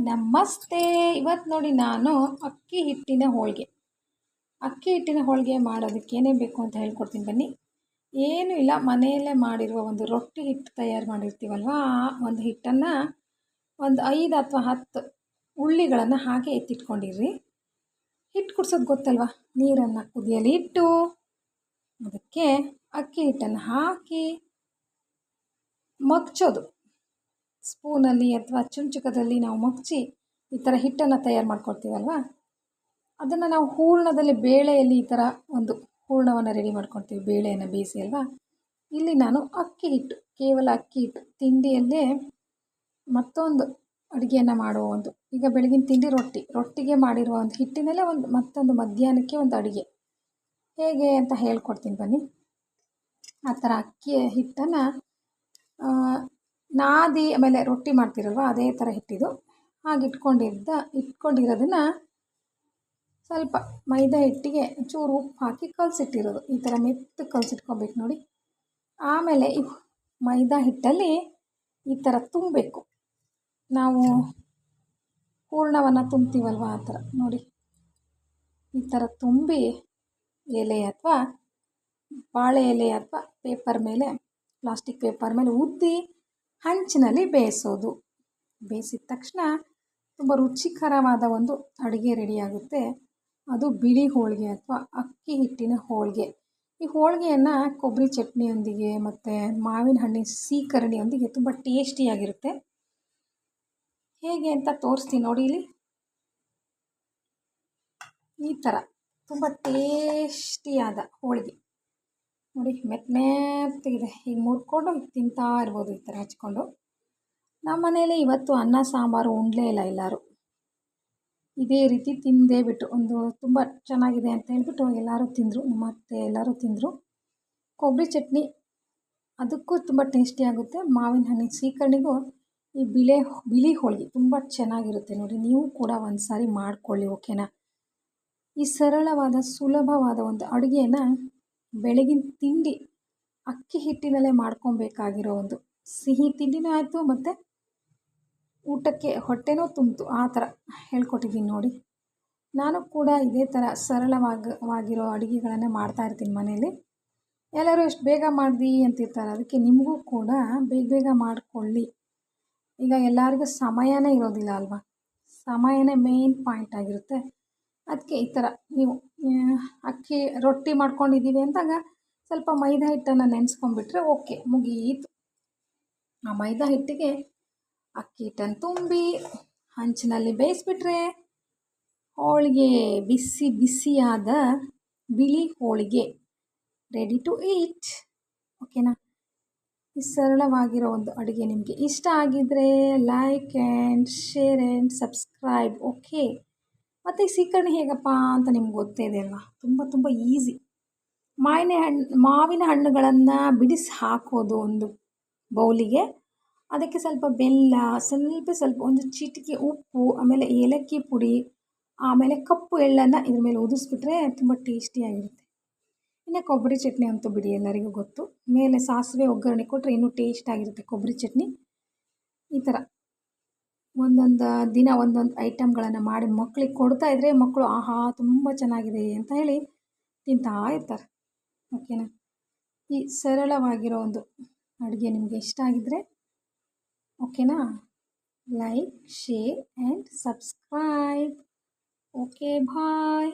ನಮಸ್ತೆ. ಇವತ್ತು ನೋಡಿ ನಾನು ಅಕ್ಕಿ ಹಿಟ್ಟಿನ ಹೋಳಿಗೆ ಮಾಡೋದಕ್ಕೆ ಏನೇನು ಬೇಕು ಅಂತ ಹೇಳ್ಕೊಡ್ತೀನಿ ಬನ್ನಿ. ಏನೂ ಇಲ್ಲ, ಮನೆಯಲ್ಲೇ ಮಾಡಿರುವ ಒಂದು ರೊಟ್ಟಿ ಹಿಟ್ಟು ತಯಾರು ಮಾಡಿರ್ತೀವಲ್ವ, ಆ ಒಂದು ಹಿಟ್ಟನ್ನು ಒಂದು 5 ಅಥವಾ 10 ಉಳ್ಳಿಗಳನ್ನು ಹಾಗೆ ಎತ್ತಿಟ್ಕೊಂಡಿರ್ರಿ. ಹಿಟ್ಟು ಕುಡ್ಸೋದು ಗೊತ್ತಲ್ವ, ನೀರನ್ನು ಕುದಿಯಲಿ ಇಟ್ಟು ಅದಕ್ಕೆ ಅಕ್ಕಿ ಹಿಟ್ಟನ್ನು ಹಾಕಿ ಮಗ್ಚೋದು. ಸ್ಪೂನಲ್ಲಿ ಅಥವಾ ಚುಂಚುಕದಲ್ಲಿ ನಾವು ಮಗ್ಚಿ ಈ ಥರ ಹಿಟ್ಟನ್ನು ತಯಾರು ಮಾಡ್ಕೊಳ್ತೀವಲ್ವ, ಅದನ್ನು ನಾವು ಹೂರಣದಲ್ಲಿ ಬೇಳೆಯಲ್ಲಿ ಈ ಥರ ಒಂದು ಹೂರಣವನ್ನು ರೆಡಿ ಮಾಡ್ಕೊಳ್ತೀವಿ, ಬೇಳೆಯನ್ನು ಬೇಯಿಸಿ ಅಲ್ವಾ. ಇಲ್ಲಿ ನಾನು ಕೇವಲ ಅಕ್ಕಿ ಹಿಟ್ಟು ತಿಂಡಿಯಲ್ಲೇ ಮತ್ತೊಂದು ಅಡುಗೆಯನ್ನು ಮಾಡುವ ಈಗ ಬೆಳಗಿನ ತಿಂಡಿ ರೊಟ್ಟಿಗೆ ಮಾಡಿರುವ ಒಂದು ಹಿಟ್ಟಿನಲ್ಲೇ ಮತ್ತೊಂದು ಮಧ್ಯಾಹ್ನಕ್ಕೆ ಒಂದು ಅಡುಗೆ ಹೇಗೆ ಅಂತ ಹೇಳ್ಕೊಡ್ತೀನಿ ಬನ್ನಿ. ಆ ಥರ ಅಕ್ಕಿ ಹಿಟ್ಟನ್ನು ನಾದಿ ಆಮೇಲೆ ರೊಟ್ಟಿ ಮಾಡ್ತಿರಲ್ವ, ಅದೇ ಥರ ಹಿಟ್ಟಿದು. ಹಾಗೆ ಇಟ್ಕೊಂಡಿರೋದನ್ನು ಸ್ವಲ್ಪ ಮೈದಾ ಹಿಟ್ಟಿಗೆ ಚೂರು ಉಪ್ಪು ಹಾಕಿ ಕಲಸಿಟ್ಟಿರೋದು, ಈ ಥರ ಮೆತ್ತಗೆ ಕಲಸಿಟ್ಕೊಬೇಕು ನೋಡಿ. ಆಮೇಲೆ ಈ ಮೈದಾ ಹಿಟ್ಟಲ್ಲಿ ಈ ಥರ ತುಂಬಬೇಕು, ನಾವು ಹೂರಣವನ್ನು ತುಂಬ್ತೀವಲ್ವ ಆ ಥರ ನೋಡಿ. ಈ ಥರ ತುಂಬಿ ಎಲೆ ಅಥವಾ ಬಾಳೆ ಎಲೆ ಅಥವಾ ಪ್ಲಾಸ್ಟಿಕ್ ಪೇಪರ್ ಮೇಲೆ ಉದ್ದಿ ಹಂಚಿನಲ್ಲಿ ಬೇಯಿಸೋದು. ಬೇಯಿಸಿದ ತಕ್ಷಣ ತುಂಬ ರುಚಿಕರವಾದ ಒಂದು ಅಡುಗೆ ರೆಡಿಯಾಗುತ್ತೆ. ಅದು ಬಿಳಿ ಹೋಳಿಗೆ ಅಥವಾ ಅಕ್ಕಿ ಹಿಟ್ಟಿನ ಹೋಳಿಗೆ. ಈ ಹೋಳಿಗೆಯನ್ನು ಕೊಬ್ಬರಿ ಚಟ್ನಿಯೊಂದಿಗೆ ಮತ್ತು ಮಾವಿನ ಹಣ್ಣಿನ ಸೀಕರಣಿಯೊಂದಿಗೆ ತುಂಬ ಟೇಸ್ಟಿಯಾಗಿರುತ್ತೆ. ಹೇಗೆ ಅಂತ ತೋರಿಸ್ತೀನಿ ನೋಡಿ. ಇಲ್ಲಿ ಈ ಥರ ತುಂಬ ಟೇಸ್ಟಿಯಾದ ಹೋಳಿಗೆ ನೋಡಿ, ಮೆತ್ತಗಿದೆ. ಈಗ ಮುರ್ಕೊಂಡು ತಿಂತಾ ಇರ್ಬೋದು ಈ ಥರ ಹಚ್ಕೊಂಡು. ನಮ್ಮ ಮನೇಲಿ ಇವತ್ತು ಅನ್ನ ಸಾಂಬಾರು ಉಂಡಲೇ ಇಲ್ಲ ಎಲ್ಲರೂ. ಇದೇ ರೀತಿ ತಿಂದೇ ಬಿಟ್ಟು ತುಂಬ ಚೆನ್ನಾಗಿದೆ ಅಂತ ಹೇಳ್ಬಿಟ್ಟು ಎಲ್ಲರೂ ತಿಂದರು, ನಮ್ಮ ಅತ್ತೆ ಎಲ್ಲರೂ ತಿಂದರು. ಕೊಬ್ಬರಿ ಚಟ್ನಿ ಅದಕ್ಕೂ ತುಂಬ ಟೇಸ್ಟಿಯಾಗುತ್ತೆ, ಮಾವಿನ ಹಣ್ಣಿನ ಸೀಕರಣಿಗೂ ಈ ಬಿಳಿ ಹೋಳಿಗೆ ತುಂಬ ಚೆನ್ನಾಗಿರುತ್ತೆ ನೋಡಿ. ನೀವು ಕೂಡ ಒಂದು ಸಾರಿ ಮಾಡಿಕೊಳ್ಳಿ, ಓಕೆನಾ. ಈ ಸರಳವಾದ ಸುಲಭವಾದ ಒಂದು ಅಡುಗೆಯನ್ನು ಬೆಳಗಿನ ತಿಂಡಿ ಅಕ್ಕಿ ಹಿಟ್ಟಿನಲ್ಲೇ ಮಾಡ್ಕೊಬೇಕಾಗಿರೋ ಒಂದು ಸಿಹಿ ತಿಂಡಿನೂ ಆಯಿತು ಮತ್ತು ಊಟಕ್ಕೆ ಹೊಟ್ಟೆನೂ ತುಂಬಿತು, ಆ ಥರ ಹೇಳ್ಕೊಟ್ಟಿದ್ದೀನಿ ನೋಡಿ. ನಾನು ಕೂಡ ಇದೇ ಥರ ಸರಳವಾಗಿರೋ ಅಡುಗೆಗಳನ್ನೇ ಮಾಡ್ತಾಯಿರ್ತೀನಿ ಮನೇಲಿ. ಎಲ್ಲರೂ ಎಷ್ಟು ಬೇಗ ಮಾಡ್ದಿ ಅಂತಿರ್ತಾರೆ, ಅದಕ್ಕೆ ನಿಮಗೂ ಕೂಡ ಬೇಗ ಮಾಡಿಕೊಳ್ಳಿ. ಈಗ ಎಲ್ಲರಿಗೂ ಸಮಯನೇ ಇರೋದಿಲ್ಲ ಅಲ್ವಾ, ಸಮಯನೇ ಮೇನ್ ಪಾಯಿಂಟ್ ಆಗಿರುತ್ತೆ. ಅದಕ್ಕೆ ಈ ಥರ ನೀವು ಅಕ್ಕಿ ರೊಟ್ಟಿ ಮಾಡ್ಕೊಂಡಿದ್ದೀವಿ ಅಂದಾಗ ಸ್ವಲ್ಪ ಮೈದಾ ಹಿಟ್ಟನ್ನು ನೆನೆಸ್ಕೊಂಡ್ಬಿಟ್ರೆ ಓಕೆ, ಮುಗೀತು. ಆ ಮೈದಾ ಹಿಟ್ಟಿಗೆ ಅಕ್ಕಿ ಹಿಟ್ಟನ್ನು ತುಂಬಿ ಹಂಚಿನಲ್ಲಿ ಬೇಯಿಸ್ಬಿಟ್ರೆ ಹೋಳಿಗೆ, ಬಿಸಿಯಾದ ಬಿಳಿ ಹೋಳಿಗೆ ರೆಡಿ ಟು ಈಟ್, ಓಕೆನಾ. ಈ ಸರಳವಾಗಿರೋ ಒಂದು ಅಡುಗೆ ನಿಮಗೆ ಇಷ್ಟ ಆಗಿದ್ದರೆ like and share and subscribe, okay. ಮತ್ತು ಈ ಸೀಕರಣೆ ಹೇಗಪ್ಪ ಅಂತ ನಿಮ್ಗೆ ಗೊತ್ತೇ ಇದೆ ಅಲ್ವಾ, ತುಂಬ ಈಸಿ. ಮಾವಿನ ಹಣ್ಣುಗಳನ್ನು ಬಿಡಿಸಿ ಹಾಕೋದು ಒಂದು ಬೌಲಿಗೆ, ಅದಕ್ಕೆ ಸ್ವಲ್ಪ ಬೆಲ್ಲ, ಸ್ವಲ್ಪ ಒಂದು ಚಿಟಿಕೆ ಉಪ್ಪು, ಆಮೇಲೆ ಏಲಕ್ಕಿ ಪುಡಿ, ಆಮೇಲೆ ಕಪ್ಪು ಎಳ್ಳನ್ನು ಇದ್ರ ಮೇಲೆ ಉದಿಸ್ಬಿಟ್ರೆ ತುಂಬ ಟೇಸ್ಟಿಯಾಗಿರುತ್ತೆ. ಇನ್ನು ಕೊಬ್ಬರಿ ಚಟ್ನಿ ಅಂತೂ ಬಿಡಿ, ಎಲ್ಲರಿಗೂ ಗೊತ್ತು. ಮೇಲೆ ಸಾಸಿವೆ ಒಗ್ಗರಣೆ ಕೊಟ್ಟರೆ ಇನ್ನೂ ಟೇಸ್ಟಾಗಿರುತ್ತೆ ಕೊಬ್ಬರಿ ಚಟ್ನಿ. ಈ ಥರ ಒಂದೊಂದು ದಿನ ಒಂದೊಂದು ಐಟಮ್ಗಳನ್ನು ಮಾಡಿ ಮಕ್ಕಳಿಗೆ ಕೊಡ್ತಾ ಇದ್ದರೆ ಮಕ್ಕಳು ಆಹಾ ತುಂಬ ಚೆನ್ನಾಗಿದೆ ಅಂತ ಹೇಳಿ ತಿಂತಾ ಇರ್ತಾರೆ, ಓಕೆನಾ. ಈ ಸರಳವಾಗಿರೋ ಒಂದು ಅಡುಗೆ ನಿಮಗೆ ಇಷ್ಟ ಆಗಿದ್ದರೆ ಓಕೆನಾ, like, share and subscribe, okay, bye.